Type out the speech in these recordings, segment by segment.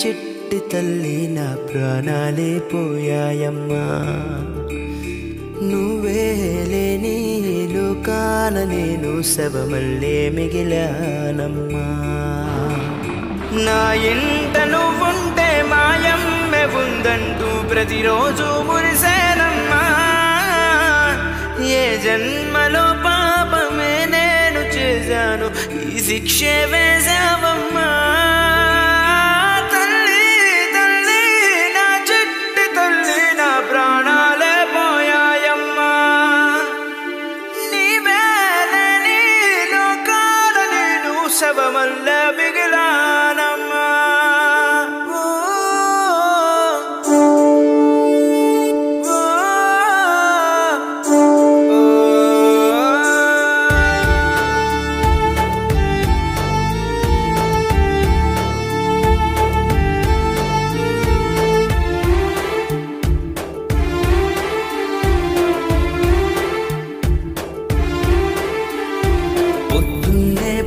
చిట్టి తల్లి నా ప్రాణాలే పోయాయమ్మా నువ్వే లేని లోకాన నేను శవమల్లే మిగిలానమ్మా నా ఇంట నువ్వుంటే మాయమ్మె ఉందంటూ ప్రతిరోజు మురిసేనమ్మా ఏ జన్మలో పాపమే నేను చేశాను ఈ శిక్షే వేశావమ్మా తల్లి తల్లి నా చిట్టి తల్లి నా ప్రాణాలే పోయాయమ్మా నీవే లేని లోకాల నేను శవమల్లే మిగిలానమ్మా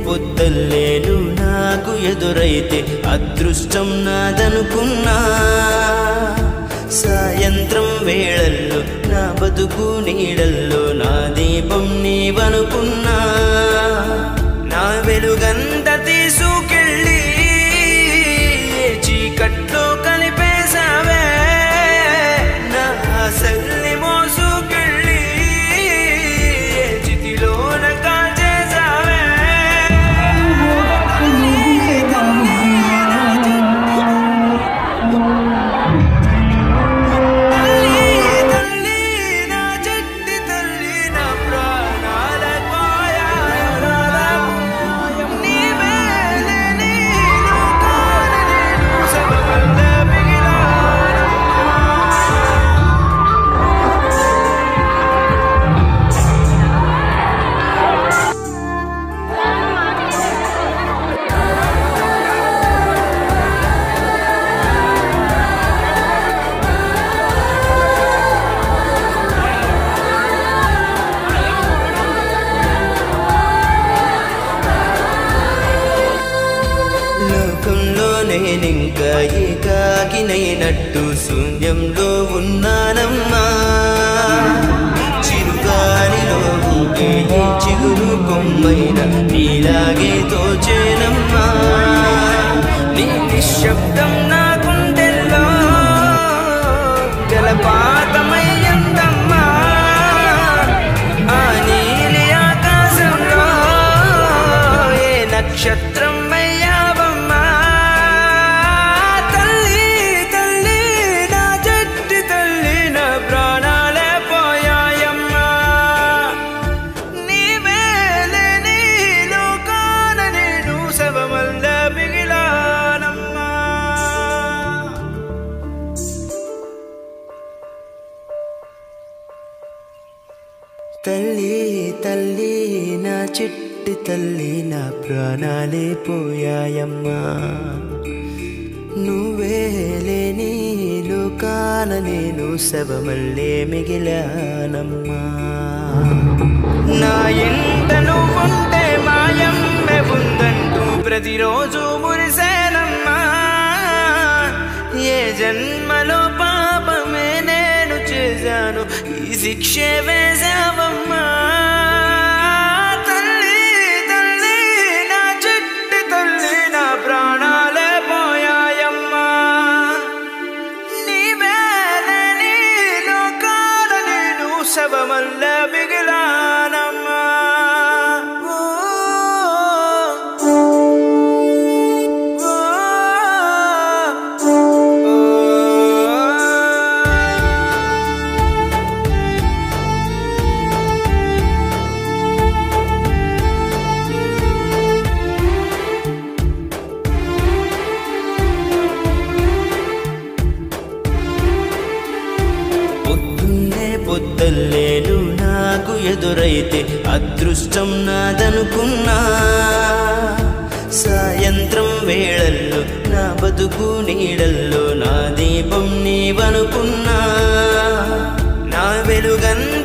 పొద్దల్లేను నాకు ఎదురైతే అదృష్టం నాదనుకున్నా సాయంత్రం వేళల్లో నా బతుకు నీడల్లో నా దీపం నీవనుకున్నా నా వెలుగంత తీసుకెళ్ళి చీకట్లో కలిపేశావే నా ఆశల్ని మోసుకెళ్ళి చితిలోన కాల్చేశావే నేనింకా ఏకాకినైనట్టు శూన్యంలో ఉన్నానమ్మా చిరుగాలిలో ఊగే చిగురు కొమ్మైన నీలాగే తోచేనమ్మా నీ నిశ్శబ్దం నా గుండెల్లో జలపాతమయ్యందమ్మా ఆ నీలి ఆకాశంలో ఏ నక్షత్రం అయ్యావమ్మా తల్లి తల్లి నా చిట్టి తల్లి నా ప్రాణాలే పోయాయమ్మా నువ్వే లేని లోకాన నేను శవమల్లే మిగిలానమ్మా నా ఇంట నువ్వుంటే మాయమ్మె ఉందంటూ ప్రతిరోజు మురిసేనమ్మా ఏ జన్మలో పాపమే నేను చేశాను ఈ శిక్షే వేశావమ్మా తల్లి తల్లి నా చిట్టి తల్లి నా ప్రాణాలే పోయాయమ్మా నీవే లేని లోకాల నేను శవమల్లే మిగిలానమ్మా పొద్దల్లేను నాకు ఎదురైతే అదృష్టం నాదనుకున్నా సాయంత్రం వేళల్లో నా బతుకు నీడల్లో నా దీపం నీవనుకున్నా నా వెలుగంత